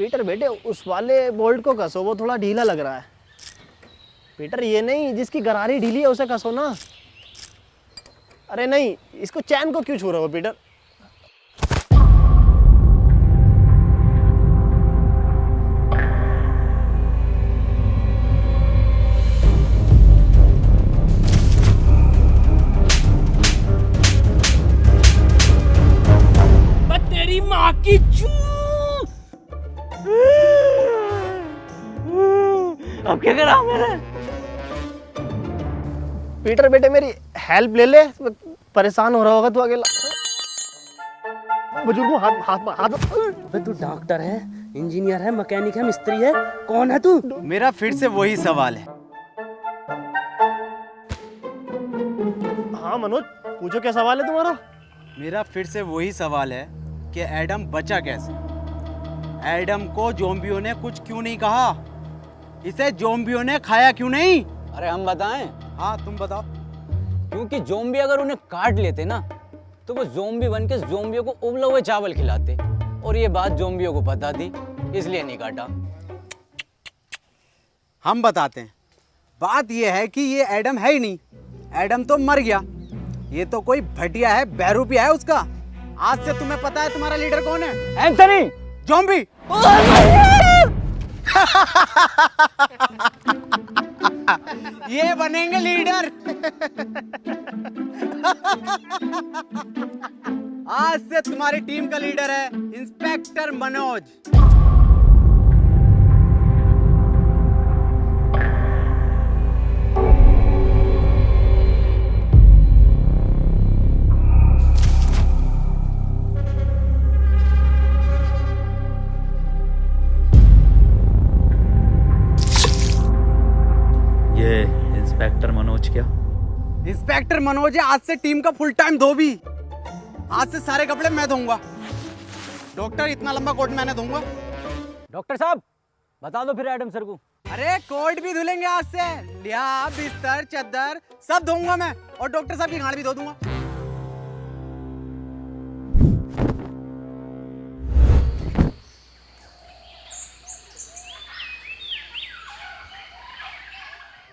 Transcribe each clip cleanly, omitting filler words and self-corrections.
Peter बेटे उस वाले बोल्ट को कसो, वो थोड़ा ढीला लग रहा है। पीटर ये नहीं, जिसकी गरारी ढीली है उसे कसो ना। अरे नहीं, इसको चैन को क्यों छू रहे हो पीटर? तेरी माँ की चू। अब क्या करा मैंने? पीटर बेटे मेरी हेल्प ले ले, परेशान हो रहा होगा तू अकेला। बुजुर्ग हाथ हाथ हाथ। अबे तू डॉक्टर है, इंजीनियर है, मैकेनिक है, मिस्त्री है, कौन है तू? मेरा फिर से वही सवाल है। हाँ मनोज, पूछो क्या सवाल है तुम्हारा? मेरा फिर से वही सवाल है कि एडम बचा कैसे? एडम को ज़ॉम्बियों ने कुछ क्यों नहीं कहा? इसे ज़ॉम्बियों ने खाया क्यों नहीं? अरे हम बताएं? हाँ तुम बताओ। क्योंकि ज़ॉम्बी अगर उन्हें काट लेते ना तो वो ज़ॉम्बी बन के ज़ॉम्बियों को उबले हुए चावल खिलाते, और ये बात ज़ॉम्बियों को पता थी, इसलिए नहीं काटा। हम बताते हैं। बात ये है कि ये एडम है ही नहीं। एडम तो मर गया। ये तो कोई भटिया है, बहरूपिया है उसका। आज से तुम्हें पता है तुम्हारा लीडर कौन है? एंथनी। ज़ॉम्बी। ये बनेंगे लीडर। आज से तुम्हारी टीम का लीडर है इंस्पेक्टर मनोज। ये इंस्पेक्टर मनोज क्या? इंस्पेक्टर मनोज है आज से टीम का फुल टाइम धोबी। आज से सारे कपड़े मैं धोऊंगा। डॉक्टर इतना लंबा कोट मैंने धोऊंगा। डॉक्टर साहब बता दो फिर एडम सर को। अरे कोट भी धुलेंगे आज से। लिया बिस्तर चद्दर सब धोऊंगा मैं, और डॉक्टर साहब की गांड भी धो दूंगा।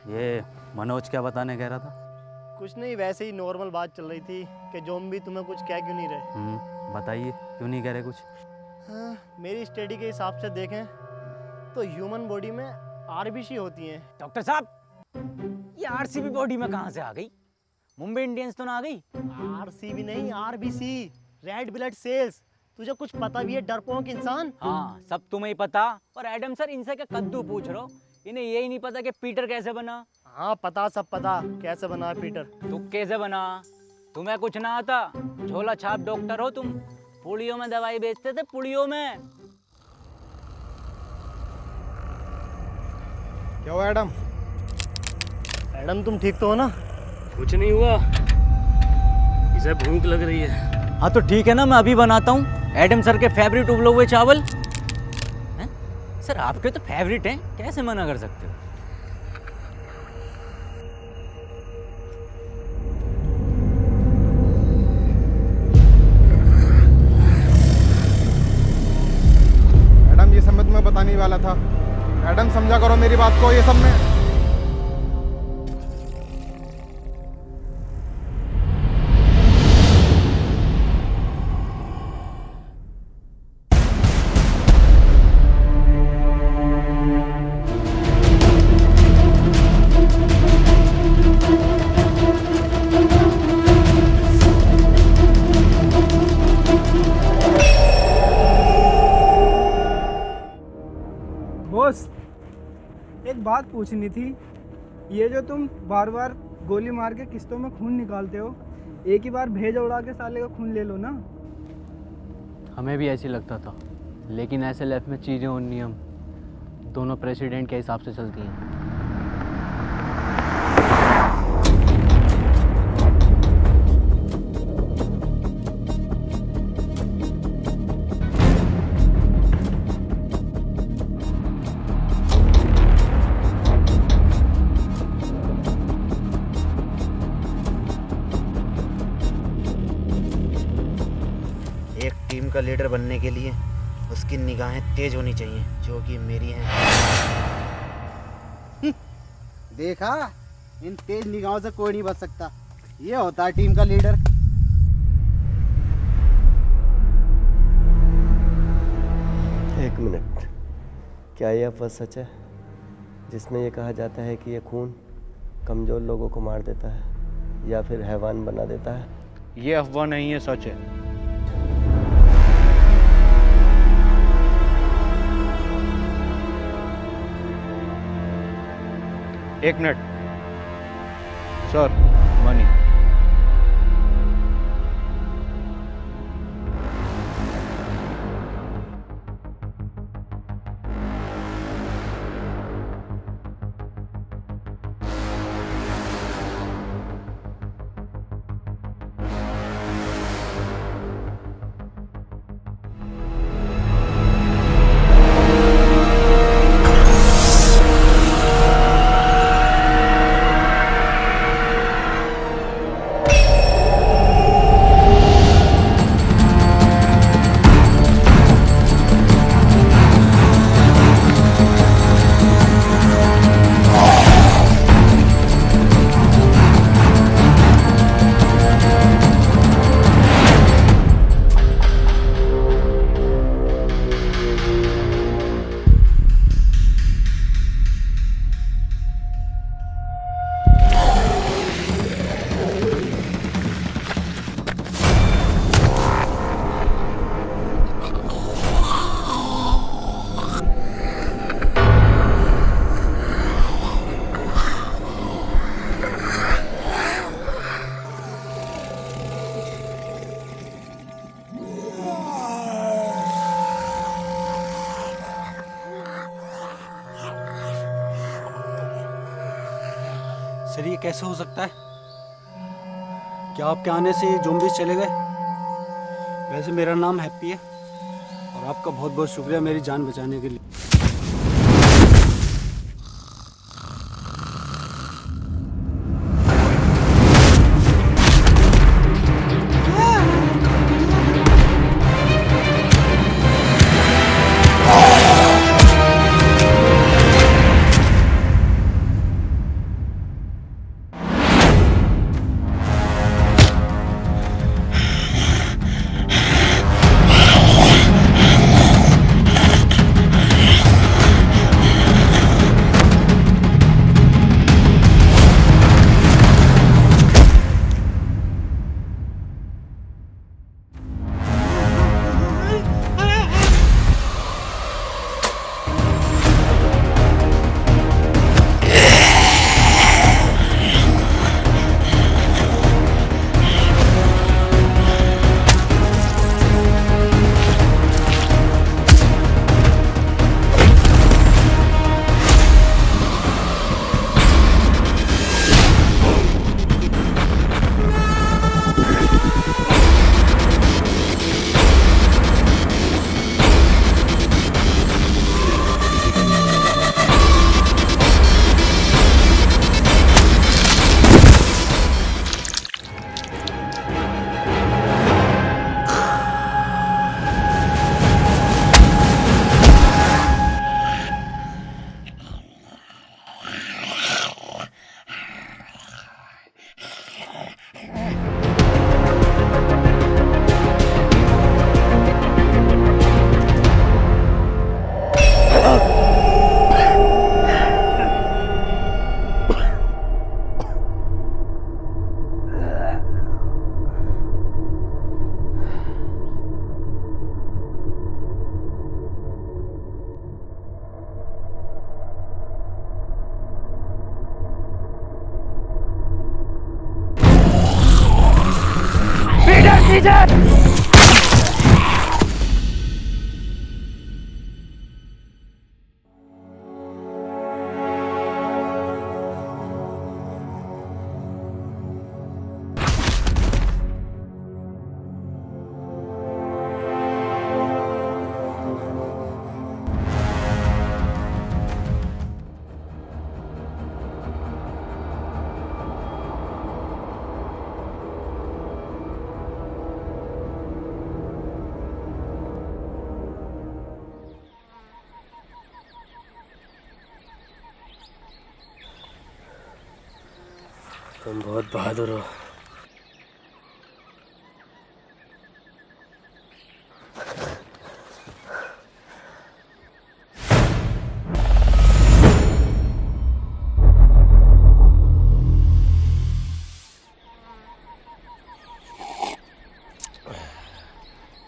ये मनोज क्या बताने कह रहा था? कुछ नहीं, वैसे ही नॉर्मल बात चल रही थी कि ज़ॉम्बी तुम्हें कुछ कह क्यों नहीं रहे। बताइए क्यों नहीं कह रहे कुछ? हाँ, मेरी स्टडी के हिसाब से देखें तो ह्यूमन बॉडी में आरबीसी होती हैं। डॉक्टर साहब ये आरसीबी बॉडी में कहाँ से आ गई? मुंबई इंडियंस तो ना आ गई? आरसीबी नहीं, आरबीसी, रेड ब्लड सेल्स। तुझे कुछ पता भी है डरपोक इंसान? हाँ सब तुम्हें ही पता। और एडम सर इनसे क्या कद्दू पूछ रहे हो? इन्हें यही नहीं पता कि पीटर कैसे बना? हाँ पता, सब पता कैसे बना है पीटर। तू कैसे बना? तुम्हें कुछ ना आता? झोला छाप डॉक्टर हो तुम। पुड़ियों में दवाई बेचते थे, पुड़ियों में। क्या हुआ एडम? एडम तुम ठीक तो हो ना? कुछ नहीं हुआ, इसे भूख लग रही है। हाँ तो ठीक है ना, मैं अभी बनाता हूँ एडम सर के फेवरेट उबले हुए चावल। हैं? सर आपके तो फेवरेट हैं, कैसे मना कर सकते हो? एडम ये सब मैं तुम्हें बताने ही वाला था। एडम समझा करो मेरी बात को। ये सब में बॉस एक बात पूछनी थी। ये जो तुम बार बार गोली मार के किस्तों में खून निकालते हो, एक ही बार भेजा उड़ा के साले का खून ले लो ना। हमें भी ऐसे लगता था, लेकिन ऐसे लाइफ में चीज़ें और नियम दोनों प्रेसिडेंट के हिसाब से चलती हैं। एक टीम का लीडर बनने के लिए उसकी निगाहें तेज होनी चाहिए, जो कि मेरी हैं। देखा, इन तेज निगाहों से कोई नहीं बच सकता। ये होता है टीम का लीडर। एक मिनट, क्या यह अफवाह सच है जिसमें यह कहा जाता है कि यह खून कमज़ोर लोगों को मार देता है या फिर हैवान बना देता है? ये अफवाह नहीं है, सच है। एक मिनट सर, मनी। सर, ये कैसे हो सकता है? क्या आपके आने से ये ज़ॉम्बीज़ चले गए? वैसे मेरा नाम हैप्पी है और आपका बहुत बहुत शुक्रिया मेरी जान बचाने के लिए। तुम बहुत बहादुर हो।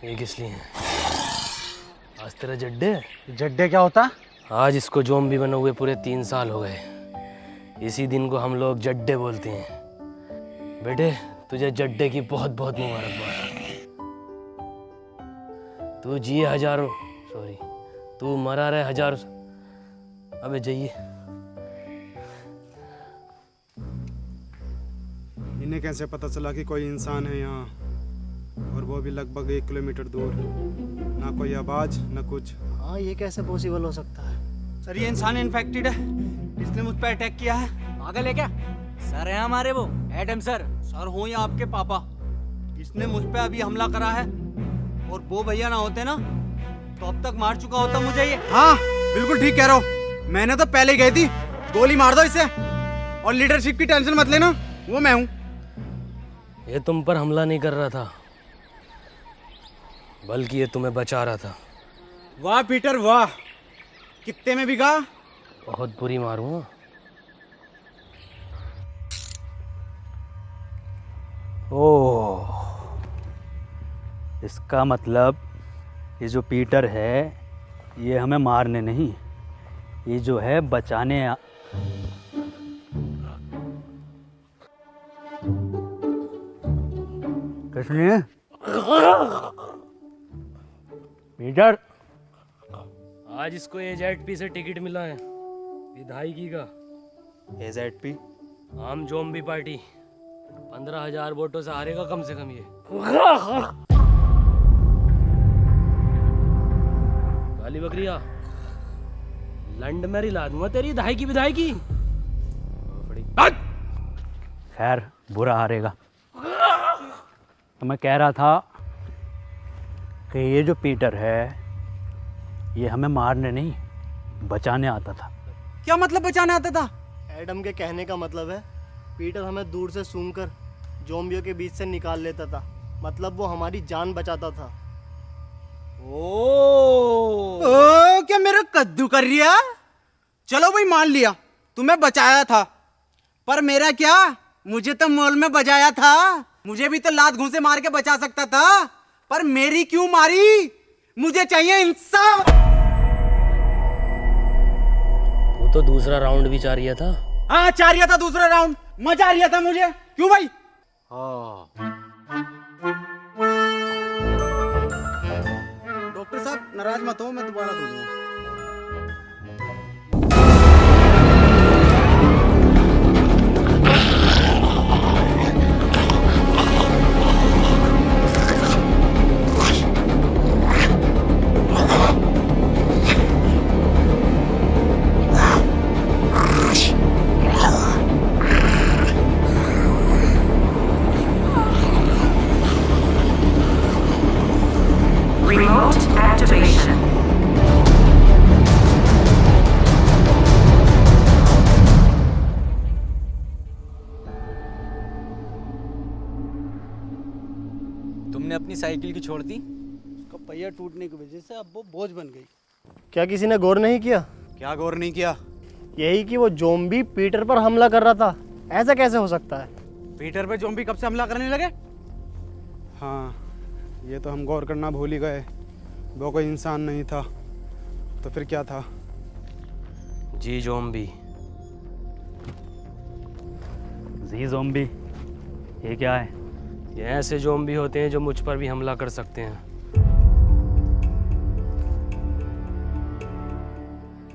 ये किस लिए है? आज तेरा जड्डे? जड्डे क्या होता? आज इसको ज़ॉम्बी बने हुए पूरे 3 साल हो गए। इसी दिन को हम लोग जड्डे बोलते हैं। बेटे तुझे जड्डे की बहुत बहुत मुबारकबाद। तू जिए हजारों, सॉरी तू मरा रहे हजारों। अबे जाइए। इन्हें कैसे पता चला कि कोई इंसान है यहाँ, और वो भी लगभग 1 किलोमीटर दूर? ना कोई आवाज ना कुछ। हाँ ये कैसे पॉसिबल हो सकता है? सर ये इंसान इन्फेक्टेड है, इसने मुझ पर अटैक किया है। पागल है क्या? सर है हमारे वो एडम सर। सर हो या आपके पापा, इसने मुझ पे अभी हमला करा है, और वो भैया ना होते ना तो अब तक मार चुका होता मुझे ये। हाँ बिल्कुल ठीक कह रहे हो, मैंने तो पहले ही गई थी। गोली मार दो इसे, और लीडरशिप की टेंशन मत लेना, वो मैं हूँ। ये तुम पर हमला नहीं कर रहा था, बल्कि ये तुम्हें बचा रहा था। वाह पीटर वाह, कितने में बिका? बहुत बुरी मारूंगा। ओह, इसका मतलब ये जो पीटर है ये हमें मारने नहीं, ये जो है बचाने किसने? पीटर, आज इसको एजेडपी से टिकट मिला है, विधायकी का। एजेडपी? आम ज़ॉम्बी पार्टी 15,000 वोटों से हारेगा कम से कम ये। काली बकरिया, लंड में रिला दूंगा तेरी धाई की विधायकी। खैर बुरा हारेगा। तो मैं कह रहा था कि ये जो पीटर है ये हमें मारने नहीं बचाने आता था। क्या मतलब बचाने आता था? एडम के कहने का मतलब है पीटर हमें दूर से सूंघकर ज़ॉम्बियों के बीच से निकाल लेता था, मतलब वो हमारी जान बचाता था। ओ क्या मेरा कद्दू कर रिया? चलो भाई मान लिया तुम्हें बचाया था, पर मेरा क्या, मुझे तो मॉल में बजाया था। मुझे भी तो लात घूंसे मार के बचा सकता था, पर मेरी क्यों मारी? मुझे चाहिए इंसाफ। वो तो दूसरा राउंड भी चाह रहा था। हाँ चाह रहा था दूसरा राउंड, मजा आ रहा था मुझे। क्यों भाई? डॉक्टर साहब नाराज मत हो, मैं दोबारा दे दूंगा। Remote activation. तुमने अपनी साइकिल की छोड़ दी? उसका पहिया टूटने की वजह से अब वो बोझ बन गई। क्या किसी ने गौर नहीं किया? क्या गौर नहीं किया? यही कि वो ज़ॉम्बी पीटर पर हमला कर रहा था। ऐसा कैसे हो सकता है? पीटर पे ज़ॉम्बी कब से हमला करने लगे? हाँ ये तो हम गौर करना भूल ही गए, वो कोई इंसान नहीं था तो फिर क्या था? जी ज़ॉम्बी। जी ज़ॉम्बी, ये क्या है? ये ऐसे ज़ॉम्बी होते हैं जो मुझ पर भी हमला कर सकते हैं।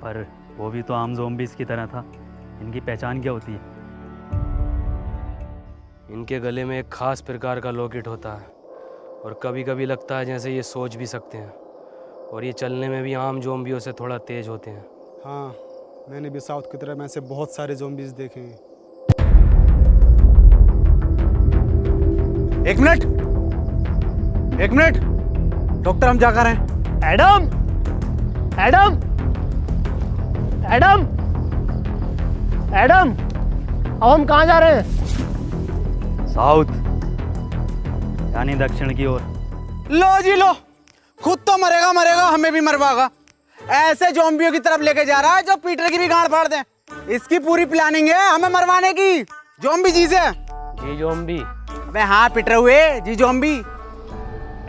पर वो भी तो आम ज़ॉम्बीज़ की तरह था, इनकी पहचान क्या होती है? इनके गले में एक खास प्रकार का लॉकेट होता है, और कभी कभी लगता है जैसे ये सोच भी सकते हैं, और ये चलने में भी आम ज़ॉम्बियों से थोड़ा तेज होते हैं। हाँ मैंने भी साउथ की तरफ में ऐसे बहुत सारे ज़ॉम्बीज़ देखे हैं। एक मिनट, डॉक्टर हम जाकर हैं। एडम, एडम, एडम, एडम, अब हम कहाँ जा रहे हैं? साउथ यानी दक्षिण की ओर। लो जी लो, खुद तो मरेगा मरेगा, हमें भी मरवाएगा। ऐसे ज़ॉम्बियों की तरफ लेके जा रहा है जो पीटर की भी गांड फाड़ दे। इसकी पूरी प्लानिंग है हमें मरवाने की। ज़ॉम्बी जी से। जी ज़ॉम्बी। अबे हाँ पीटर हुए जी ज़ॉम्बी।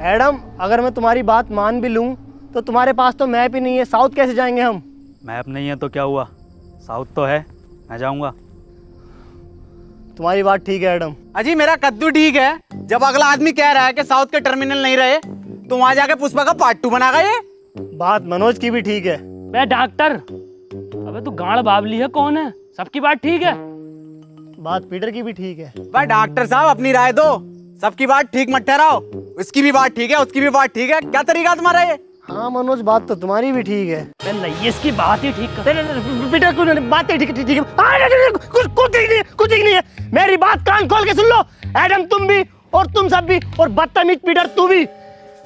एडम, अगर मैं तुम्हारी बात मान भी लूँ तो तुम्हारे पास तो मैप ही नहीं है, साउथ कैसे जाएंगे हम? मैप नहीं है तो क्या हुआ, साउथ तो है, मैं जाऊंगा। तुम्हारी बात ठीक है एडम। अजी मेरा कद्दू ठीक है, जब अगला आदमी कह रहा है कि साउथ के टर्मिनल नहीं रहे तो वहां जाके पुष्पा का पार्ट 2 बनागा ये। बात मनोज की भी ठीक है। बे डॉक्टर, अबे तू गाड़ बावली है कौन है? सबकी बात ठीक है। बात पीटर की भी ठीक है। भाई डॉक्टर साहब अपनी राय दो, सबकी बात ठीक मत ठहराओ। इसकी भी बात ठीक है, उसकी भी बात ठीक है, क्या तरीका तुम्हारा ये? हाँ मनोज, बात तो तुम्हारी भी ठीक है। नहीं, इसकी बात ही ठीक कर। पीटर बात ठीक है, ठीक है। कुछ ठीक नहीं है। मेरी बात कान खोल के सुन लो। एडम तुम भी और तुम सब भी, और बदतमीज पीटर तू भी।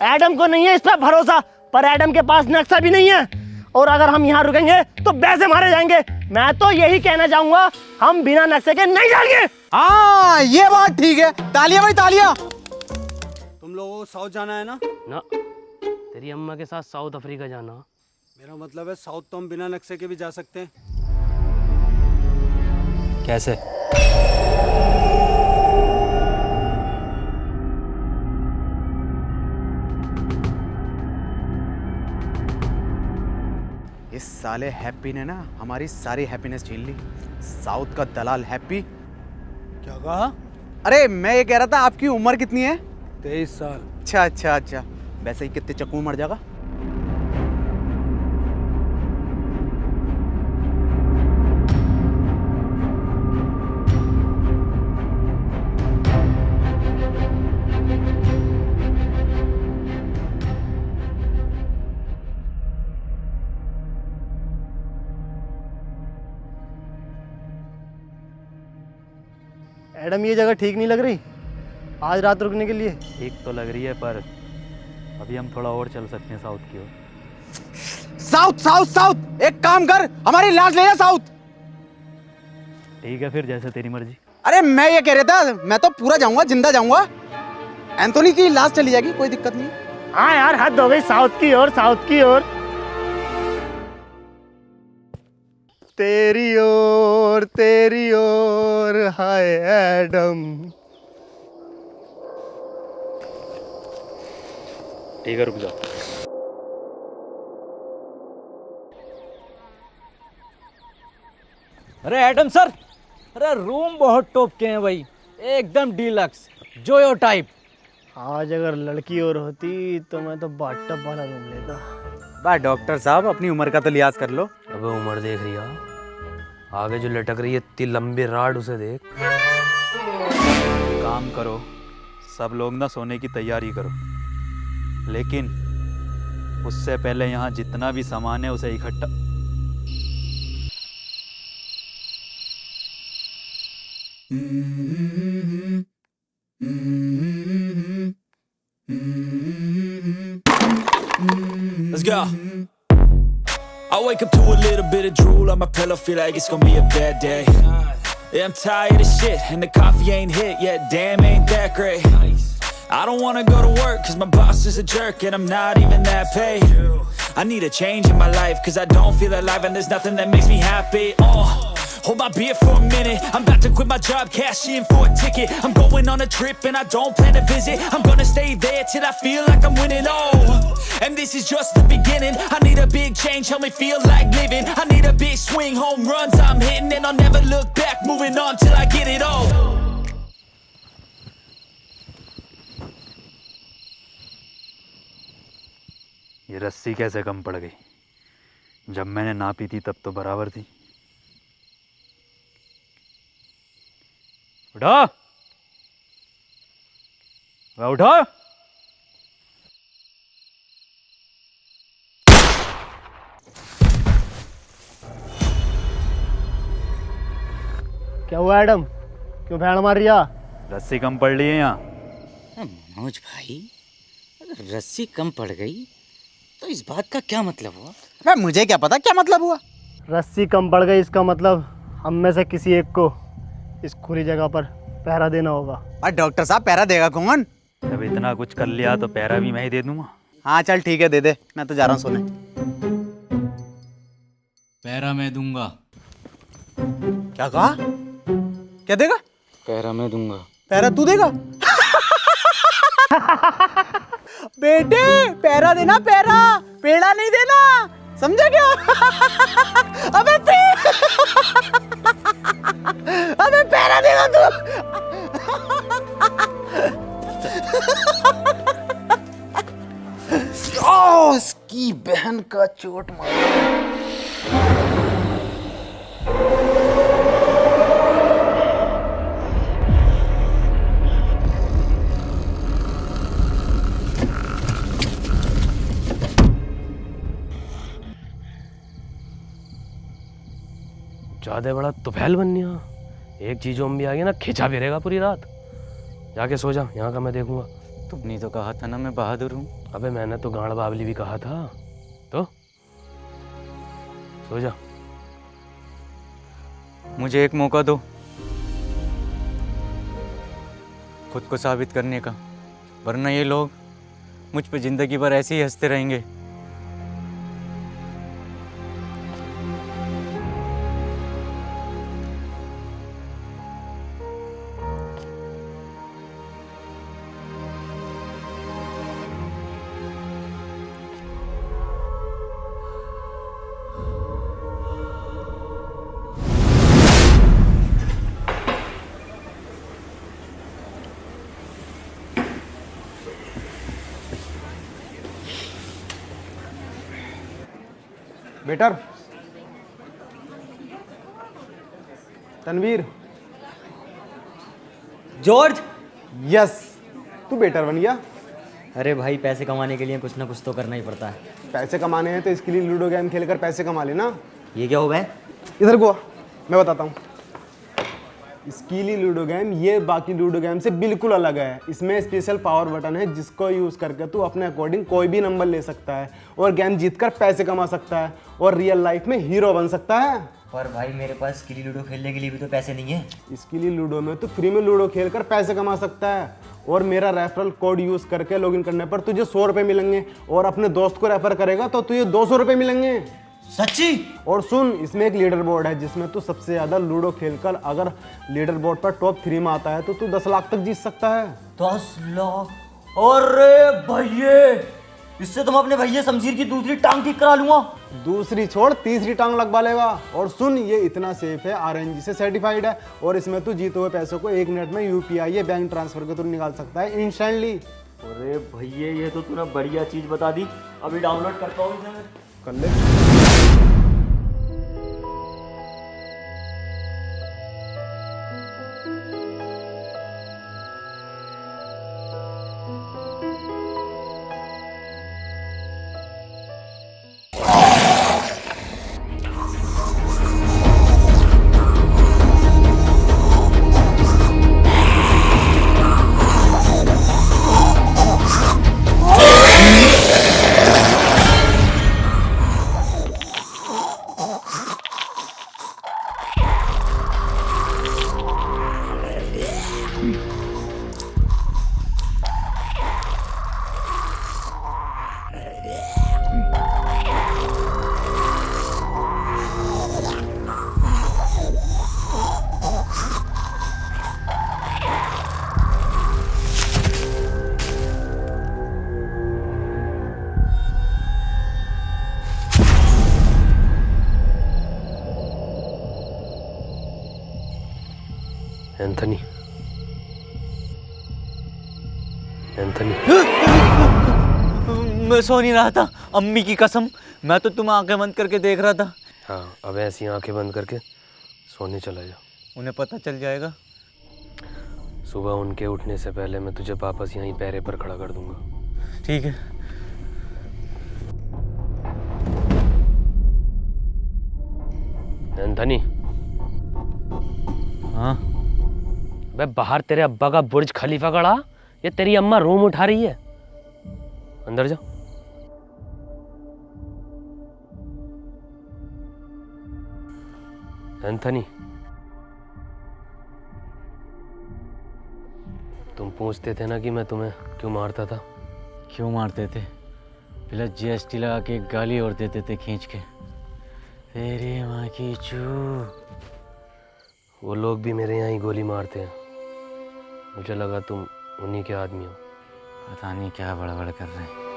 एडम को नहीं है इस पर भरोसा, पर एडम के पास नक्शा भी नहीं है, और अगर हम यहाँ रुकेंगे तो वैसे मारे जाएंगे। मैं तो यही कहना चाहूंगा, हम बिना नक्शे के नहीं जाएंगे। हाँ ये बात ठीक है। तालियां भाई तालियां। तुम लोगों को साउथ जाना है ना? ना, तेरी अम्मा के साथ साउथ अफ्रीका जाना। मेरा मतलब है साउथ तो हम बिना नक्शे के भी जा सकते हैं। कैसे? इस साले हैप्पी ने ना हमारी सारी हैप्पीनेस छीन ली। साउथ का दलाल हैप्पी। क्या कहा? अरे मैं ये कह रहा था आपकी उम्र कितनी है? 23 साल। अच्छा अच्छा अच्छा, वैसे ही कितने चक्कू मर जाएगा? एडम, ये जगह ठीक नहीं लग रही आज रात रुकने के लिए। ठीक तो लग रही है, पर अभी हम थोड़ा और चल सकते हैं साउथ की ओर। साउथ साउथ साउथ, एक काम कर, हमारी लाश ले जा साउथ। ठीक है फिर, जैसे तेरी मर्जी। अरे मैं ये कह रहा था, मैं तो पूरा जाऊंगा, जिंदा जाऊंगा। एंथोनी की लाश चली जाएगी, कोई दिक्कत नहीं। हाँ यार, हद हो गई, साउथ की ओर, साउथ की ओर। तेरी ओर हाय एडम। ठीक है, रुक जाओ। अरे एडम सर, अरे रूम बहुत टॉप के हैं भाई, एकदम डीलक्स जोयो टाइप। आज अगर लड़की और होती तो मैं तो बाथटब वाला रूम लेता। भाई डॉक्टर साहब अपनी उम्र का तो लिहाज कर लो। अबे उम्र देख रही है, आगे जो लटक रही है इतनी लंबी राड, उसे देख। काम करो, सब लोग ना सोने की तैयारी करो, लेकिन उससे पहले यहाँ जितना भी सामान है उसे इकट्ठा। Let's go. I wake up to a little bit of drool on my pillow, feel like it's gonna be a bad day. Yeah, I'm tired of shit, and the coffee ain't hit yet, damn ain't that great. I don't wanna go to work, cause my boss is a jerk, and I'm not even that paid. I need a change in my life, cause I don't feel alive, and there's nothing that makes me happy. Hold my beer for a minute, I'm about to quit my job, cash in for a ticket. I'm going on a trip and I don't plan to visit, I'm gonna stay there till I feel like I'm winning, and this is just the beginning. I need a big change, help me feel like living. I need a big swing, home runs I'm hitting, and I'll never look back, moving on till I get it all. ये रस्सी कैसे कम पड़ गई? जब मैंने ना P थी तब तो बराबर थी। उठो, उठो। क्या हुआ एडम, क्यों भैंड मार रिया? रस्सी कम पड़ रही है यहाँ। मनोज भाई, अगर रस्सी कम पड़ गई तो इस बात का क्या मतलब हुआ? मैं मुझे क्या पता क्या मतलब हुआ। रस्सी कम पड़ गई, इसका मतलब हम में से किसी एक को इस खुली जगह पर पहरा देना होगा। और डॉक्टर साहब पैरा देगा कौन? जब इतना कुछ कर लिया तो पैरा भी मैं ही दे दूंगा। हाँ चल ठीक है, दे दे, मैं तो जा रहा हूँ सोने। पैरा मैं दूंगा। क्या कहा? क्या देगा? पैरा मैं दूंगा। पैरा तू देगा? बेटे पैरा देना, पैरा, पेड़ा नहीं देना, समझा क्या? अबे अबे पैरा देगा तू। ओ उसकी बहन का चोट मारा। ज्यादा बड़ा तुफैल बननिया, एक चीज ज़ॉम्बी आ गया ना खिंचा फिरेगा पूरी रात। जाके सो जा, यहाँ का मैं देखूंगा। तुमने तो कहा था ना मैं बहादुर हूँ। अबे मैंने तो गांड बावली भी कहा था, तो सो जा। मुझे एक मौका दो खुद को साबित करने का, वरना ये लोग मुझ पे जिंदगी भर ऐसे ही हंसते रहेंगे। Better, Tanveer, George. यस, तू बेटर बन गया। अरे भाई पैसे कमाने के लिए कुछ ना कुछ तो करना ही पड़ता है। पैसे कमाने हैं तो इसके लिए लूडो गेम खेलकर पैसे कमा लेना। ये क्या हो गया? इधर को आ, मैं बताता हूँ। स्कीली लूडो गेम ये बाकी लूडो गेम से बिल्कुल अलग है। इसमें स्पेशल पावर बटन है जिसको यूज़ करके तू अपने अकॉर्डिंग कोई भी नंबर ले सकता है और गेम जीतकर पैसे कमा सकता है और रियल लाइफ में हीरो बन सकता है। पर भाई मेरे पास स्कीली लूडो खेलने के लिए भी तो पैसे नहीं है। स्कीली लूडो में तू फ्री में लूडो खेलकर पैसे कमा सकता है और मेरा रेफरल कोड यूज़ करके लॉगिन करने पर तुझे 100 रुपये मिलेंगे और अपने दोस्त को रेफर करेगा तो तुझे 200 रुपये मिलेंगे। सच्ची? और सुन, इसमें एक लीडर बोर्ड है जिसमें तू सबसे ज़्यादा लूडो खेलकर अगर लीडर बोर्ड पर टॉप 3 में आता है तो तू 10 लाख तक जीत सकता है। 10 लाख? अरे भैये, इससे तुम अपने भैया शमशीर की दूसरी टांग ठीक करा लूंगा। दूसरी छोड़, तीसरी टांग लगवा लेगा। और सुन, ये इतना सेफ है, RNG से सर्टिफाइड है और इसमें तू जीते हुए पैसों को 1 मिनट में UPI या बैंक ट्रांसफर के थ्रू निकाल सकता है इंस्टेंटली। अरे भैया ये तो तूने बढ़िया चीज बता दी, अभी डाउनलोड करता हूँ इसे मैं। कर ले। एंथनी, एंथनी, मैं सो नहीं रहा था, अम्मी की कसम, मैं तो तुम आंखें बंद करके देख रहा था। हाँ, अब ऐसी आंखें बंद करके सोने चला जा। उन्हें पता चल जाएगा। सुबह उनके उठने से पहले मैं तुझे वापस यहीं पैरे पर खड़ा कर दूंगा। ठीक है। एंथनी। हाँ? बे बाहर तेरे अब्बा का बुर्ज खलीफा खड़ा, ये तेरी अम्मा रूम उठा रही है। अंदर जा। एंथनी, तुम पूछते थे ना कि मैं तुम्हें क्यों मारता था। क्यों मारते थे? पहले जीएसटी लगा के एक गाली और देते थे खींच के, तेरी माँ की चू। वो लोग भी मेरे यहाँ ही गोली मारते हैं। मुझे लगा तुम उन्हीं के आदमी हो। पता नहीं क्या बड़बड़ कर रहे हैं।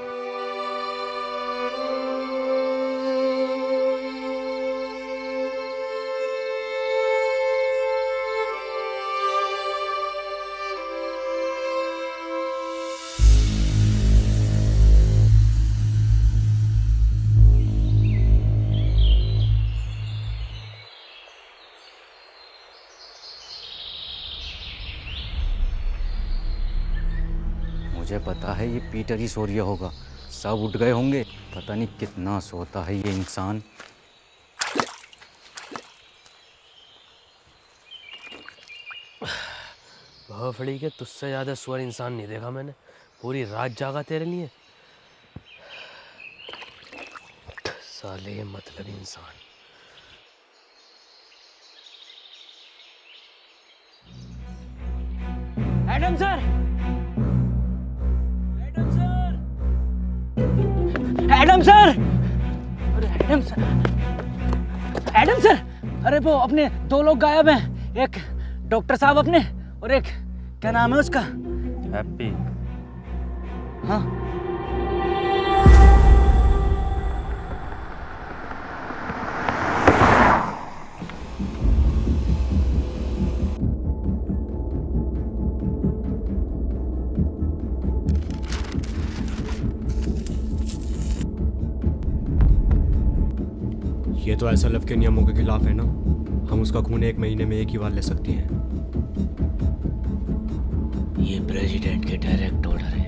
मुझे पता है ये पीटर ही सो रिया होगा, सब उठ गए होंगे। पता नहीं कितना सोता है ये इंसान। भोफड़ी के तुझसे ज़्यादा स्वर इंसान नहीं देखा मैंने। पूरी रात जागा तेरे लिए। साले मतलब इंसान। Adam sir! Adam sir! Adam sir! अरे एडम सर! Adam sir! अरे वो अपने 2 लोग गायब हैं। एक डॉक्टर साहब अपने, और एक क्या नाम है उसका? हैप्पी। हाँ। ये तो SLF के नियमों के खिलाफ है ना। हम उसका खून 1 महीने में 1 ही बार ले सकते हैं। ये प्रेसिडेंट के डायरेक्ट ऑर्डर है,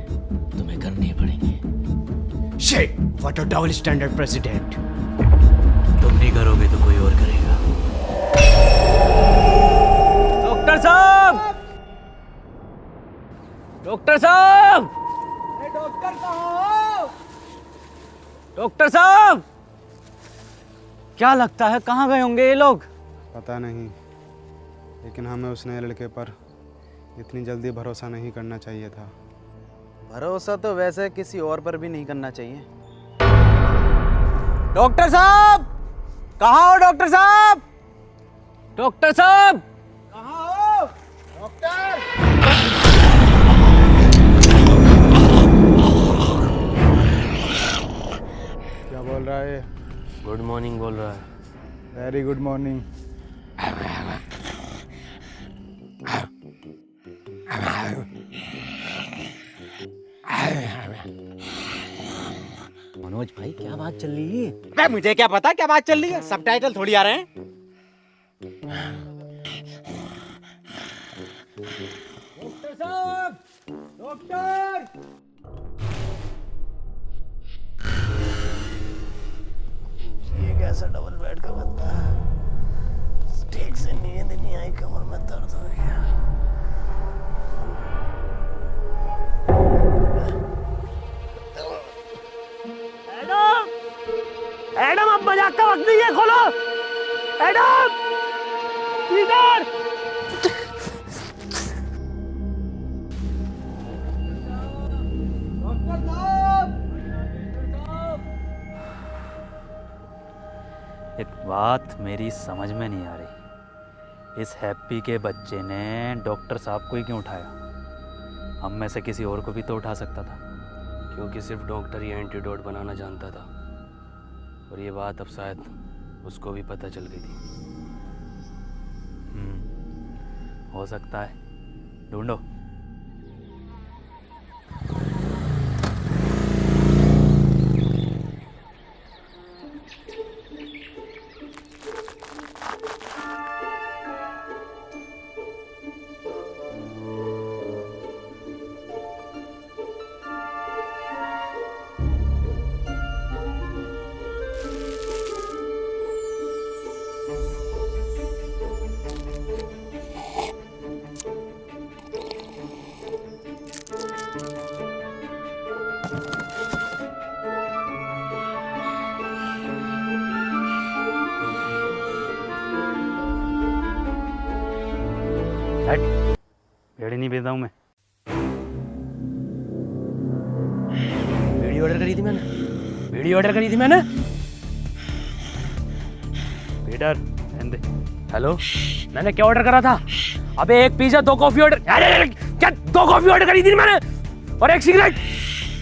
तुम्हें करने पड़ेंगे। Shit, what a double standard president. तुम नहीं करोगे तो कोई और करेगा। डॉक्टर साहब! डॉक्टर साहब! डॉक्टर कहाँ हो? डॉक्टर साहब! क्या लगता है कहाँ गए होंगे ये लोग? पता नहीं, लेकिन हमें उस नए लड़के पर इतनी जल्दी भरोसा नहीं करना चाहिए था। भरोसा तो वैसे किसी और पर भी नहीं करना चाहिए। डॉक्टर साहब! कहाँ हो डॉक्टर साहब? डॉक्टर साहब! कहाँ हो? डॉक्टर! क्या बोल रहा है? गुड मॉर्निंग बोल रहा है। Very good morning. मनोज भाई क्या बात चल रही है? मुझे क्या पता क्या बात चल रही है, सबटाइटल थोड़ी आ रहे हैं। डॉक्टर साहब! डॉक्टर! ये कैसा डबल बेड का बंदा है? ठीक से नींद नहीं आई, कमर में दर्द हो गया। एडम! एडम, अब मजाक का वक्त नहीं है, खोलो। एडम! पीटर! डॉक्टर साहब! एक बात मेरी समझ में नहीं आ रही, इस हैप्पी के बच्चे ने डॉक्टर साहब को ही क्यों उठाया? हम में से किसी और को भी तो उठा सकता था। क्योंकि सिर्फ डॉक्टर ही एंटीडोट बनाना जानता था, और ये बात अब शायद उसको भी पता चल गई थी। हो सकता है, ढूंढो। भेड़ी नहीं भेजता हूँ मैं। बीड़ी ऑर्डर करी थी मैंने, बीड़ी ऑर्डर करी थी मैंने। पीटर दे। हेलो, मैंने क्या ऑर्डर करा था? अबे एक पिज्जा, 2 कॉफी ऑर्डर, अरे क्या 2 कॉफी ऑर्डर करी थी मैंने और 1 सिगरेट।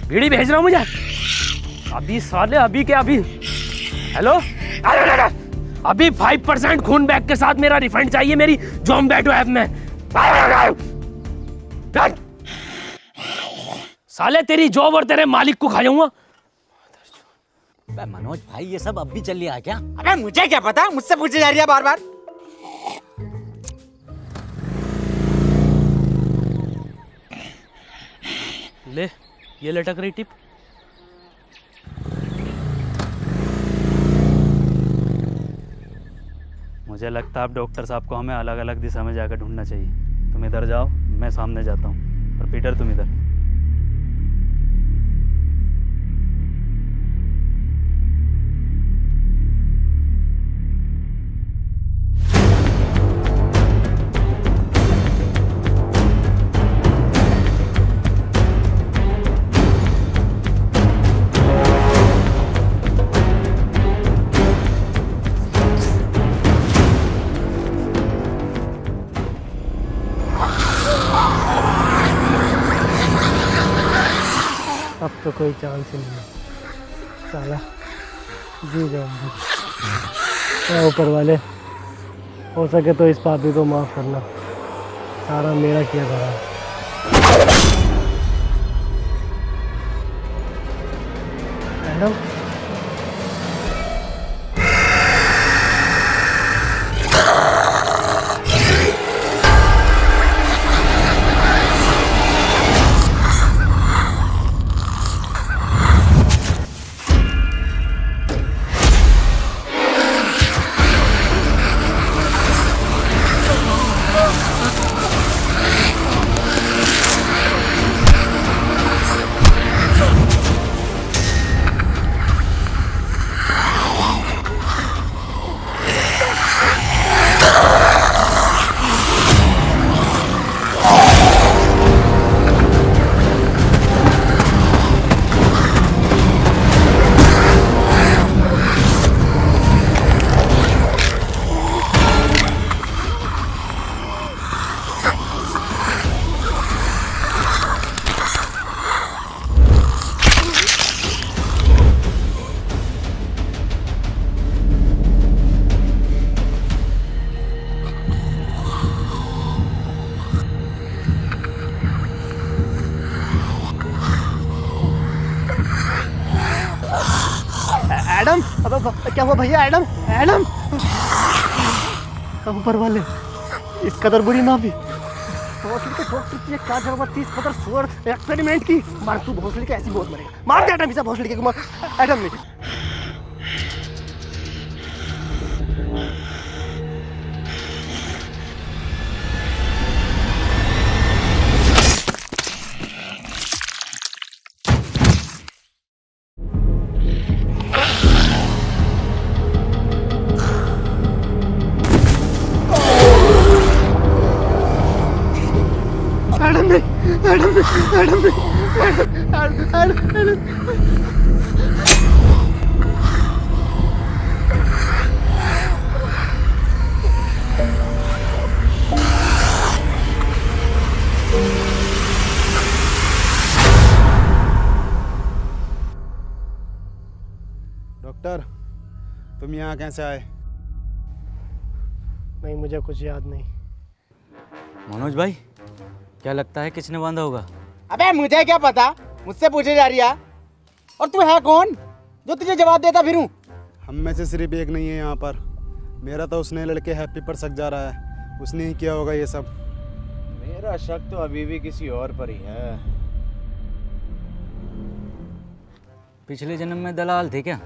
बीड़ी भेज रहा हूँ मुझे अभी साले, अभी क्या अभी? हेलो, अरे अभी 5% खून बैग के साथ मेरा रिफंड चाहिए मेरी ज़ोमैटो ऐप में। साले तेरी जॉब और तेरे मालिक को खा जाऊंगा। मनोज भाई ये सब अब भी चल रहा है क्या? अबे मुझे क्या पता, मुझसे पूछे जा रही है बार बार। ले ये लटक रही टिप। मुझे लगता है अब डॉक्टर साहब को हमें अलग अलग दिशा में जाकर ढूंढना चाहिए। तुम इधर जाओ, मैं सामने जाता हूँ, और पीटर तुम इधर। अब तो कोई चांस ही नहीं है साला, जी जाऊंगी। क्या ऊपर वाले, हो सके तो इस पापी को माफ़ करना, सारा मेरा किया धरा है। मैडम, एडम, अब क्या हुआ भैया? एडम, एडम, ऊपर वाले इस कदर बुरी ना भी भोसड़ी को ठोक सकती है। क्या जरूरत थी इस कदर सुअर एक्सपेरिमेंट की? मार तू भोसड़ी के, ऐसी बहुत मरेगा। मार दे एडम, इसे भोसड़ी के मार। एडम नहीं, डॉक्टर, तुम यहाँ कैसे आए? नहीं मुझे कुछ याद नहीं। मनोज भाई क्या लगता है किसने बांधा होगा? अबे मुझे क्या पता, मुझसे पूछे जा रही है। और तू है कौन जो तुझे जवाब देता फिरूं? हम में से सिर्फ एक नहीं है यहाँ पर। मेरा तो उसने लड़के हैप्पी पर शक जा रहा है, उसने ही किया होगा ये सब। मेरा शक तो अभी भी किसी और पर ही है। पिछले जन्म में दलाल थे क्या?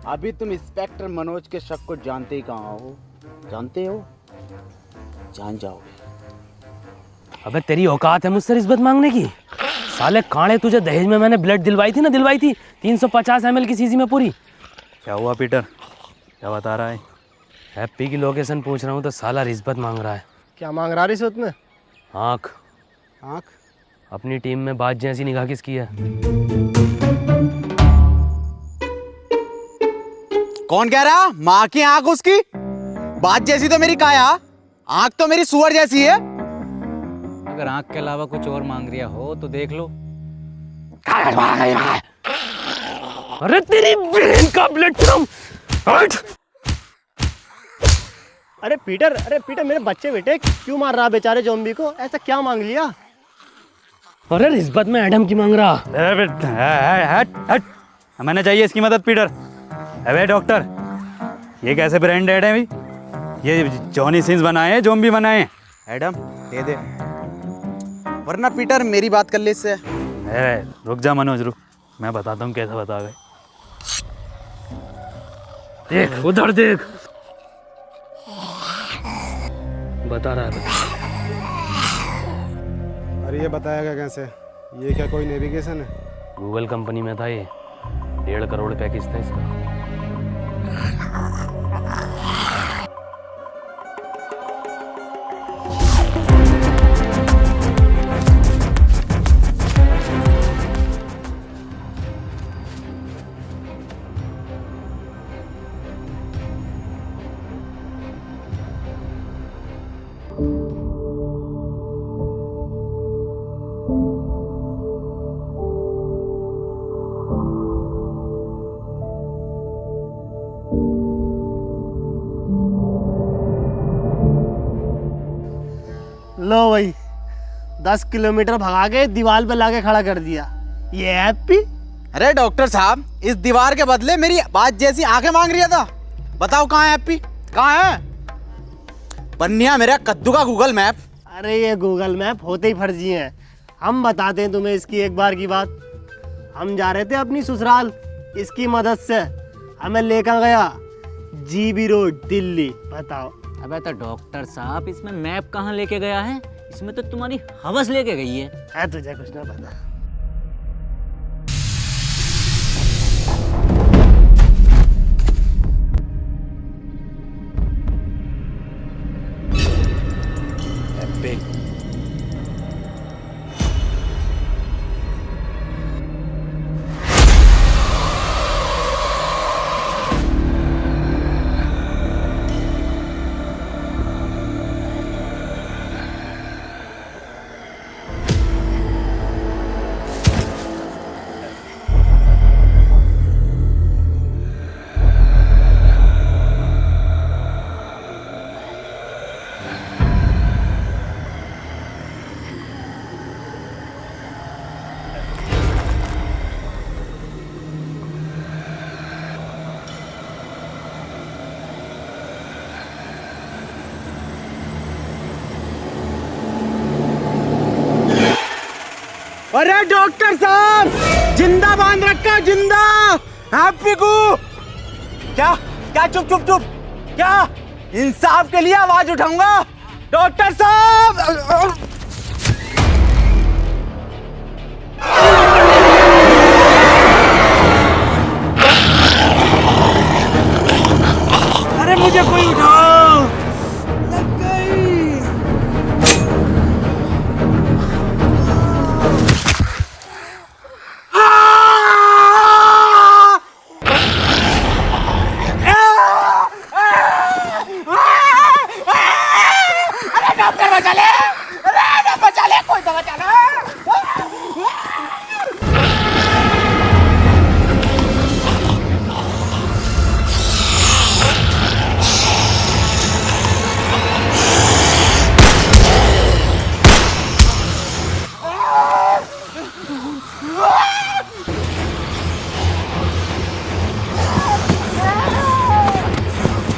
अभी तुम इंस्पेक्टर मनोज के शक को जानते ही कहाँ हो? जानते हो, जान जाओगे। अबे तेरी औकात है मुझसे रिश्वत मांगने की? साले कांडे, तुझे दहेज में मैंने ब्लड दिलवाई थी 350 ml की सीसी में पूरी। क्या हुआ पीटर, क्या बता रहा है? हैप्पी की लोकेशन पूछ रहा हूँ तो साला रिश्वत मांग रहा है। क्या मांग रहा रिश्वत में? आँख। आँख? अपनी टीम में बात जैसी निगाह किसकी है? कौन कह रहा? माँ की आंख उसकी, बात जैसी तो मेरी काया, आंख तो मेरी सुअर जैसी है। अगर आंख के अलावा कुछ और मांग रिया हो तो देख लो। अरे तेरी बहन का ब्लड हट! अरे पीटर मेरे बच्चे बेटे क्यों मार रहा बेचारे ज़ॉम्बी को? ऐसा क्या मांग लिया? अरे रिश्वत में एडम की मांग रहा। हट। हमें चाहिए इसकी मदद पीटर। अबे डॉक्टर, ये कैसे ब्रांड एड है भाई? ये जॉनी सिंस बनाए हैं, ज़ॉम्बी बनाए हैं। एडम दे दे, वरना पीटर मेरी बात कर ले इससे। रुक जा मनोज, रुक, मैं बताता हूँ कैसे बता गए। देख उधर देख, बता रहा है। अरे ये बताएगा कैसे? ये क्या कोई नेविगेशन है? गूगल कंपनी में था ये, 1.5 करोड़ पैकेज था इसका। लो भाई, 10 किलोमीटर भगा के दीवार पे लाके खड़ा कर दिया। ये हैप्पी? अरे डॉक्टर साहब, इस दीवार के बदले मेरी बात जैसी आंखें मांग रहा था। बताओ कहाँ है हैप्पी, कहाँ है? बन्निया मेरा कद्दू का गूगल मैप। अरे ये गूगल मैप होते ही फर्जी हैं। हम बताते हैं तुम्हें इसकी एक बार की बात। हम जा रहे थे अपनी ससुराल, इसकी मदद से हमें लेकर गया जीबी रोड दिल्ली। बताओ। अबे तो डॉक्टर साहब, इसमें मैप कहाँ लेके गया है? इसमें तो तुम्हारी हवस लेके गई है। तुझे कुछ ना पता। अरे डॉक्टर साहब, जिंदा बांध रखा, जिंदा हैप्पी को। क्या क्या? चुप चुप चुप। क्या? इंसाफ के लिए आवाज उठाऊंगा डॉक्टर साहब। अरे मुझे कोई उठाओ, लग गई।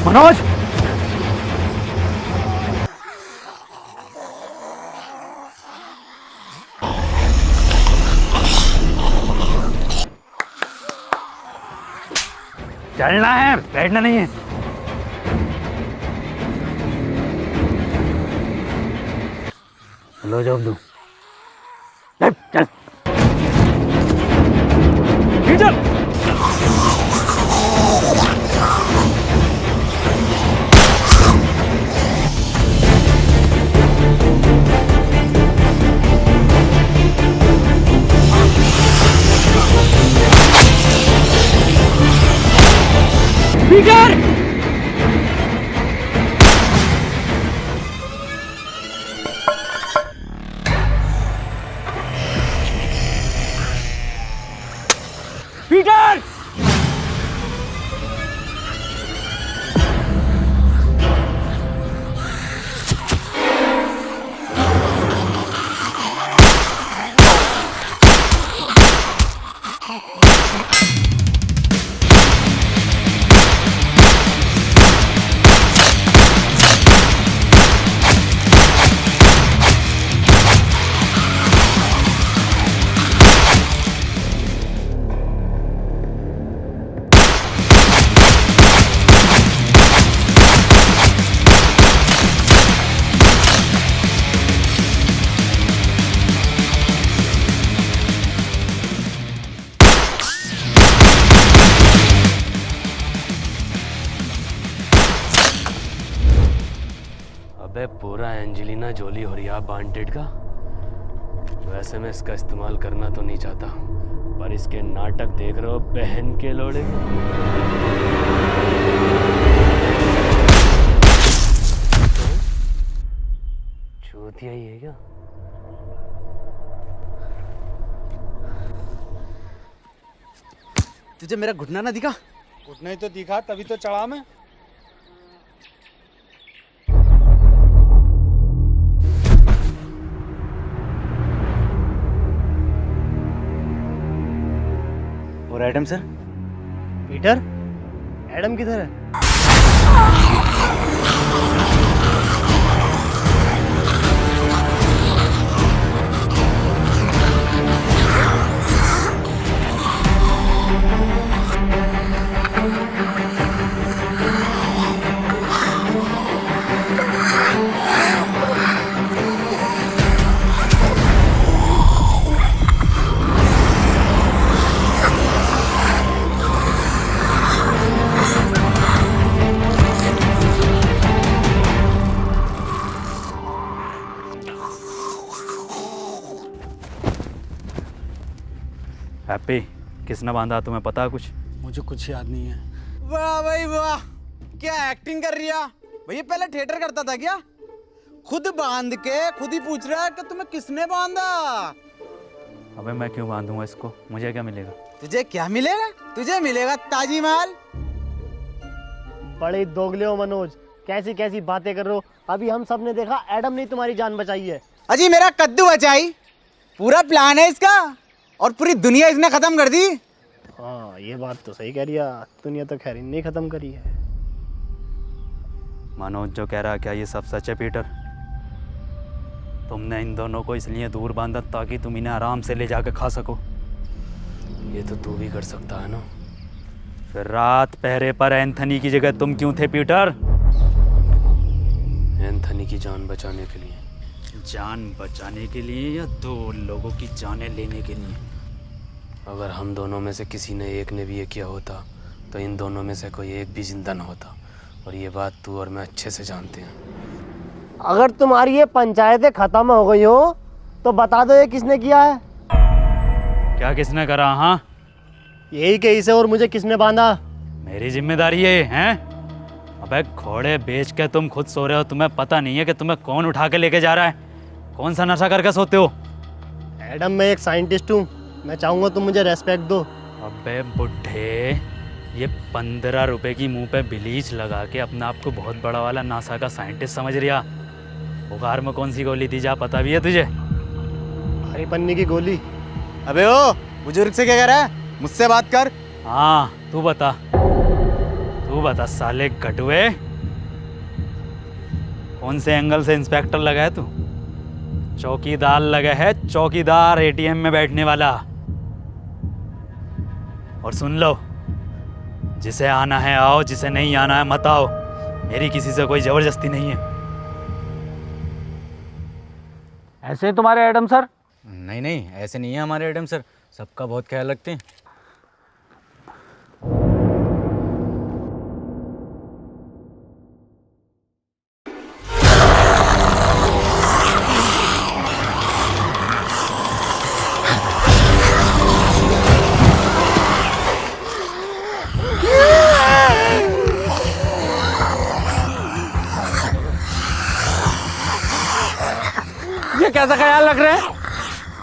मनोज, चलना है, बैठना नहीं है। लो जॉब दो, चल चल। पीटर! पीटर! अबे पूरा एंजेलिना जोली हो रिया वांटेड का। वैसे मैं इसका इस्तेमाल करना तो नहीं चाहता, पर इसके नाटक देख रहे हो बहन के लोड़े। चूतिया ही है क्या? तुझे मेरा घुटना ना दिखा? घुटना ही तो दिखा, तभी तो चढ़ा मैं। और एडम सर? पीटर, एडम किधर है? हैप्पी, किसने बांधा तुम्हें पता है कुछ? मुझे कुछ याद नहीं है। वाह भाई वाह, क्या एक्टिंग कर रही है भैया। पहले थिएटर करता था क्या? खुद बांध के खुद ही पूछ रहा है कि तुम्हें किसने बांधा। अबे मैं क्यों बांधूंगा इसको? मुझे क्या मिलेगा? तुझे क्या मिलेगा? तुझे मिलेगा ताजी माल। बड़े दोगले हो मनोज, कैसी कैसी बातें कर रहे हो। अभी हम सब ने देखा एडम ने तुम्हारी जान बचाई है। अजी मेरा कद्दू बचाई, पूरा प्लान है इसका, और पूरी दुनिया इसने खत्म कर दी। हाँ ये बात तो सही कह रही है, दुनिया तो खैर नहीं खत्म करी है। मनोज जो कह रहा है क्या ये सब सच है पीटर? तुमने इन दोनों को इसलिए दूर बांधा ताकि तुम इन्हें आराम से ले जाकर खा सको। ये तो तू भी कर सकता है ना। फिर रात पहरे पर एंथनी की जगह तुम क्यों थे पीटर? एंथनी की जान बचाने के लिए। जान बचाने के लिए या दो लोगों की जानें लेने के लिए? अगर हम दोनों में से किसी ने एक ने भी ये किया होता तो इन दोनों में से कोई एक भी जिंदा न होता, और ये बात तू और मैं अच्छे से जानते हैं। अगर तुम्हारी ये पंचायतें खत्म हो गई हो तो बता दो ये किसने किया है? क्या किसने करा? हाँ यही केस है। और मुझे किसने बांधा? मेरी जिम्मेदारी है, हैं? अबे घोड़े बेच के तुम खुद सो रहे हो, तुम्हें पता नहीं है कि तुम्हें कौन उठा के लेके जा रहा है? कौन सा नशा करके सोते हो? एडम मैं एक साइंटिस्ट हूँ, मैं चाहूँगा तुम मुझे रेस्पेक्ट दो। अबे बुढ़े, ये 15 रुपए की मुंह पे ब्लीच लगा के अपने आप को बहुत बड़ा वाला नासा का साइंटिस्ट समझ रिया। बुखार में कौन सी गोली थी जा पता भी है तुझे? हरी पन्नी की गोली। अबे ओ बुजुर्ग से क्या कह रहा है? मुझसे बात कर। हाँ तू बता साले कटुए, कौन से एंगल से इंस्पेक्टर लगा है तू? चौकीदार लगा है, चौकीदार एटीएम में बैठने वाला। और सुन लो, जिसे आना है आओ, जिसे नहीं आना है मत आओ। मेरी किसी से कोई जबरदस्ती नहीं है। ऐसे हैं तुम्हारे एडम सर? नहीं नहीं, ऐसे नहीं है हमारे एडम सर, सबका बहुत ख्याल रखते हैं। कैसा ख्याल रख रहे हैं?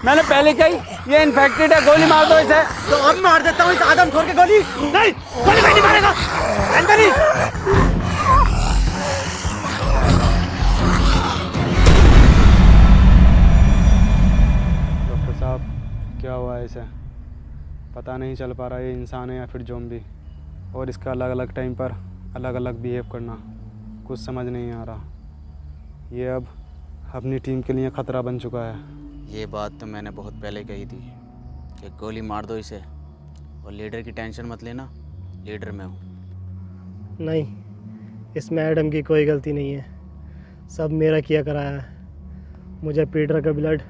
मैंने पहले कही ये इन्फेक्टेड है, गोली मार दो इसे। तो अब मार देता हूँ इस आदम खोर के गोली। नहीं, गोली नहीं मारेगा। एंथनी, डॉक्टर साहब, क्या हुआ है इसे? पता नहीं चल पा रहा ये इंसान है या फिर ज़ॉम्बी, और इसका अलग अलग टाइम पर अलग अलग बिहेव करना कुछ समझ नहीं आ रहा। ये अब अपनी टीम के लिए ख़तरा बन चुका है। ये बात तो मैंने बहुत पहले कही थी कि गोली मार दो इसे, और लीडर की टेंशन मत लेना, लीडर मैं हूँ। नहीं, इसमें एडम की कोई गलती नहीं है, सब मेरा किया कराया है। मुझे पीटर का ब्लड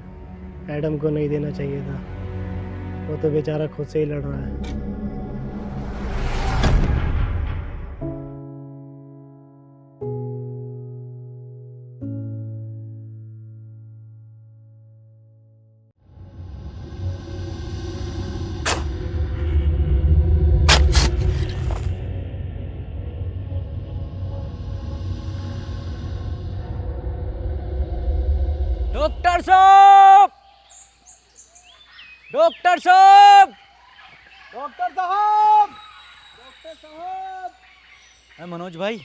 एडम को नहीं देना चाहिए था, वो तो बेचारा खुद से ही लड़ रहा है। डॉक्टर साहब, डॉक्टर साहब, डॉक्टर साहब, डॉक्टर साहब। मनोज भाई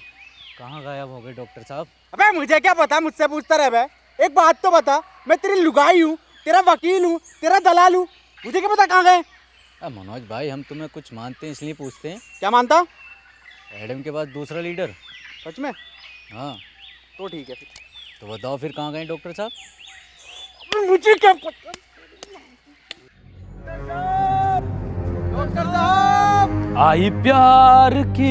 कहाँ गायब हो गए डॉक्टर साहब? अबे मुझे क्या पता, मुझसे पूछता रहे बे। एक बात तो बता, मैं तेरी लुगाई हूँ, तेरा वकील हूँ, तेरा दलाल हूँ, मुझे क्या पता कहाँ गए? मनोज भाई हम तुम्हें कुछ मानते हैं इसलिए पूछते हैं। क्या मानता? एडम के बाद दूसरा लीडर। सच में? हाँ तो ठीक है फिर। तो बताओ फिर कहाँ गए डॉक्टर साहब? मुझे क्या पता। डॉक्टर साहब, आई प्यार की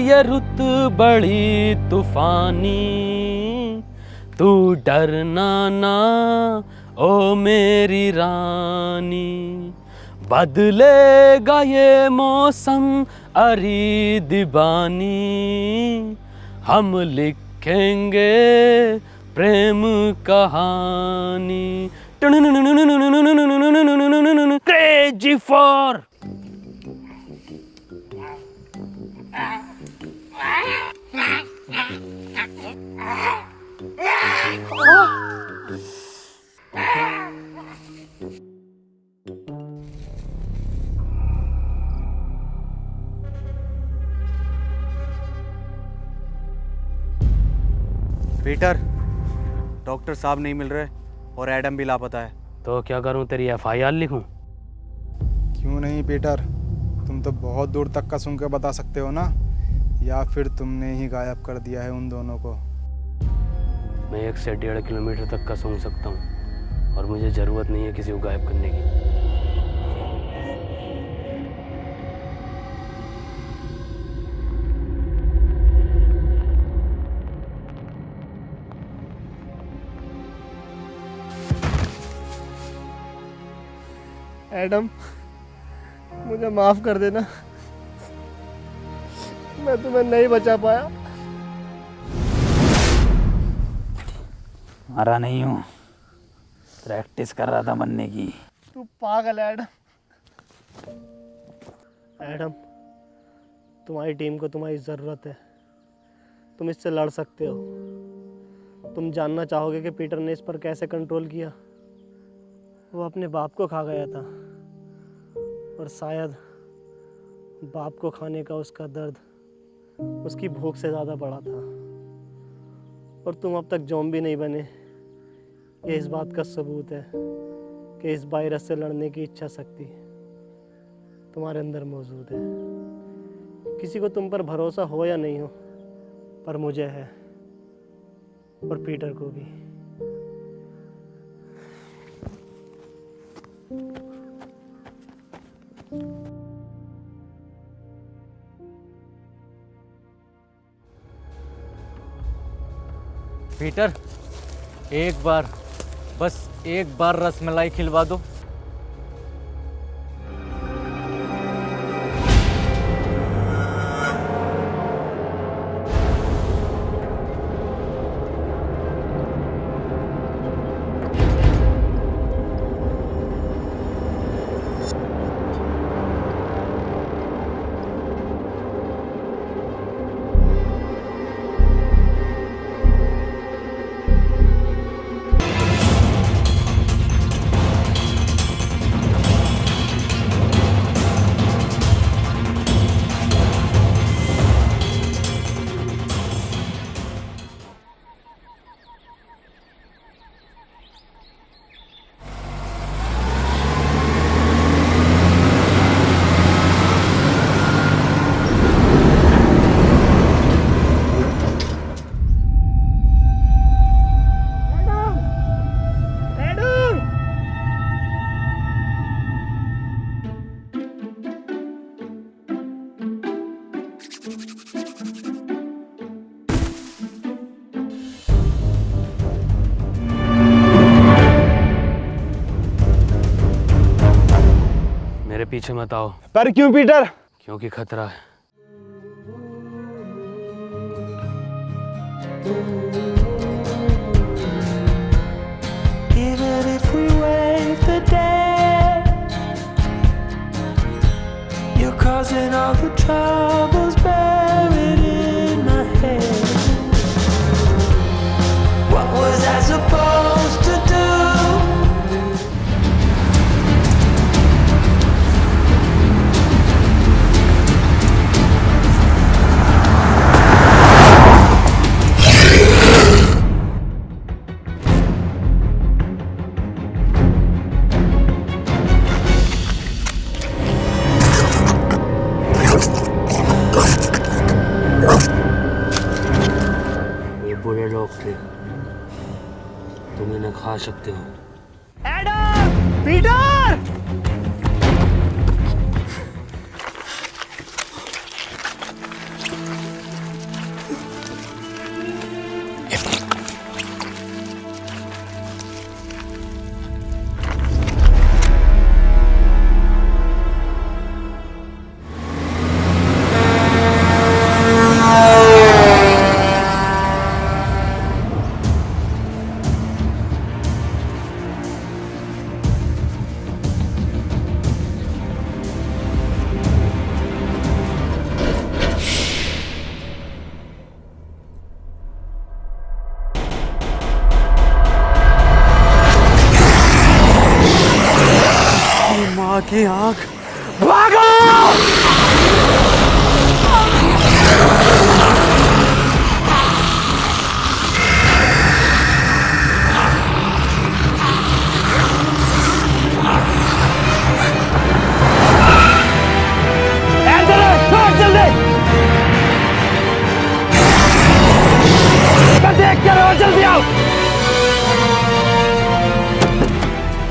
ये रुत बड़ी तूफानी, तू डरना ना ओ मेरी रानी, बदलेगा ये मौसम अरी दीवानी, हम लिखेंगे प्रेम कहानी। क्रेजी फॉर पीटर, डॉक्टर साहब नहीं मिल रहे और एडम भी लापता है। तो क्या करूं, तेरी FIR लिखूं? क्यों नहीं पीटर, तुम तो बहुत दूर तक का सुन के बता सकते हो ना, या फिर तुमने ही गायब कर दिया है उन दोनों को? मैं 1 से 1.5 किलोमीटर तक का सूंघ सकता हूँ, और मुझे ज़रूरत नहीं है किसी को गायब करने की। एडम, मुझे माफ कर देना, मैं तुम्हें नहीं बचा पाया। मरा नहीं हूँ, प्रैक्टिस कर रहा था मरने की। तू पागल है एडम। एडम, तुम्हारी टीम को तुम्हारी ज़रूरत है, तुम इससे लड़ सकते हो। तुम जानना चाहोगे कि पीटर ने इस पर कैसे कंट्रोल किया। वो अपने बाप को खा गया था, और शायद बाप को खाने का उसका दर्द उसकी भूख से ज़्यादा बड़ा था। और तुम अब तक ज़ॉम्बी नहीं बने, ये इस बात का सबूत है कि इस वायरस से लड़ने की इच्छा शक्ति तुम्हारे अंदर मौजूद है। किसी को तुम पर भरोसा हो या नहीं हो, पर मुझे है, और पीटर को भी। पीटर, एक बार, बस एक बार रसमलाई खिलवा दो। मेरे पीछे मत आओ। पर क्यों पीटर? क्योंकि खतरा है। Even if we wave the day, you're causing all the troubles buried in my head. What was I supposed to do? ये बुरे लोग थे, तुम इन्हें खा सकते हो। एडम! पीटर! माँ की आँख। भागो! देख क्या रहो, जल्दी आओ।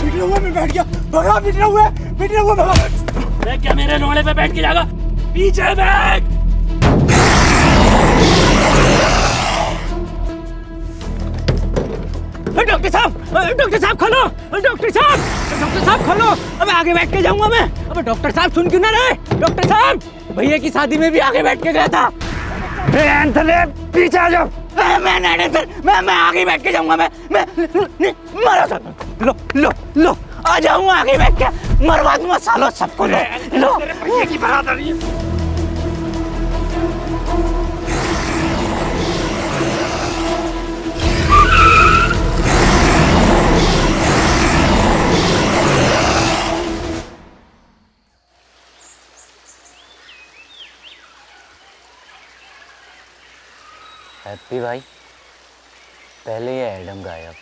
पिटना हुआ मैं बैठ गया, भगा पिटना हुआ भगा। देख क्या मेरे लोड़े पे बैठ के जाएगा, पीछे बैठ। डॉक्टर साहब खोलो, डॉक्टर साहब खोलो। अब आगे बैठ के जाऊंगा मैं। अब डॉक्टर साहब सुन क्यों ना रहे? डॉक्टर साहब, भैया की शादी में भी आगे बैठ के गया था। पीछे आ जाओ। मैं आगे बैठ के जाऊंगा। मैं मारो सब। लो आ जाऊंगा आगे बैठ के, मरवा दूंगा सालों सबको। लो भैया की बारात आ रही है। हैप्पी भाई, पहले ये एडम गायब,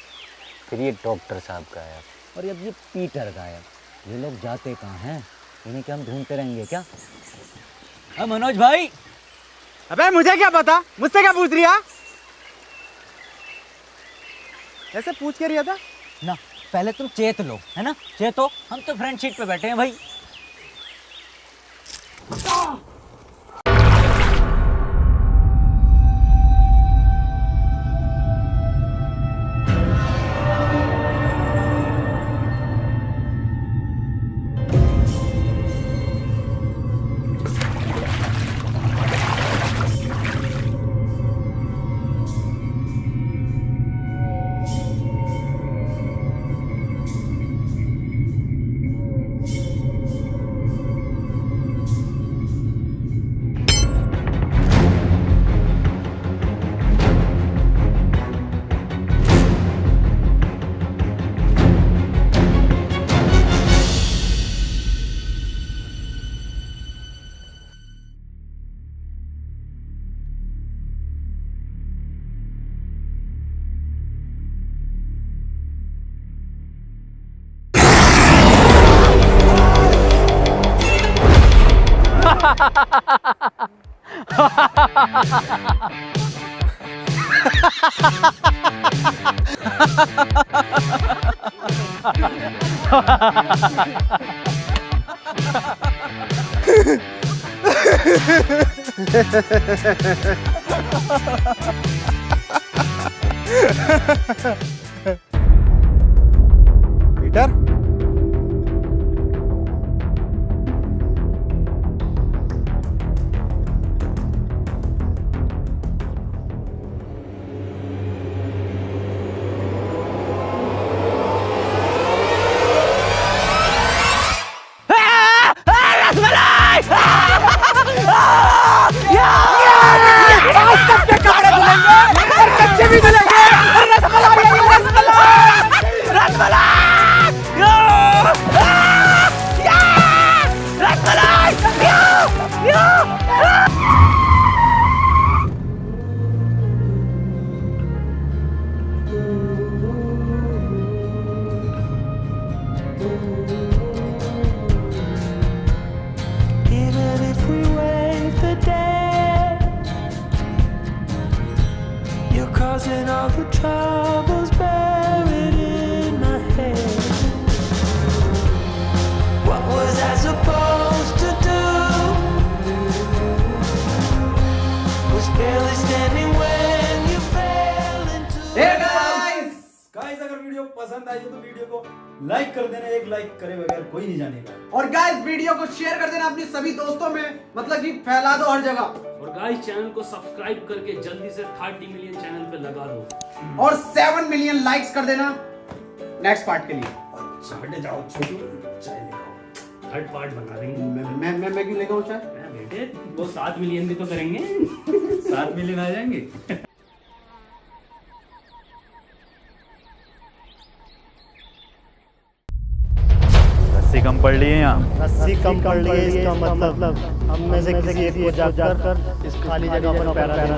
फिर ये डॉक्टर साहब गायब, और अब ये पीटर गायब। ये लोग जाते कहाँ हैं? इन्हें क्या हम ढूंढते रहेंगे क्या? मनोज भाई। अबे मुझे क्या पता, मुझसे क्या पूछ रिया? ऐसे पूछ के रिया था ना, पहले तुम चेत लो, है ना? चेतो, हम तो फ्रंट सीट पे बैठे हैं भाई। Peter, Even if we wait the day, you're causing all the troubles buried in my head. What was I supposed to do? Was barely standing when you fell into guys अगर video पसंद आई हो तो video को like कर देना, एक like करे बगैर कोई नहीं जानेगा। और गाइस वीडियो को शेयर कर देना अपने सभी दोस्तों में, मतलब कि फैला दो हर जगह। और गाइस चैनल को सब्सक्राइब करके जल्दी से 30 मिलियन चैनल पे लगा दो और 7 मिलियन लाइक्स कर देना नेक्स्ट पार्ट के लिए। अच्छा हटे जाओ छोटू, चाय लेकर थर्ड पार्ट बना देंगे। मैं क्यों लेकर आऊं चाय? बेटे वो 7 मिलियन भी तो करेंगे। 7 मिलियन आ जाएंगे। रस्सी कम पड़ रही है यहाँ। रस्सी कम पड़ रही है इसका मतलब हम में से किसी एक को जाकर इस खाली जगह पर पैरा देना।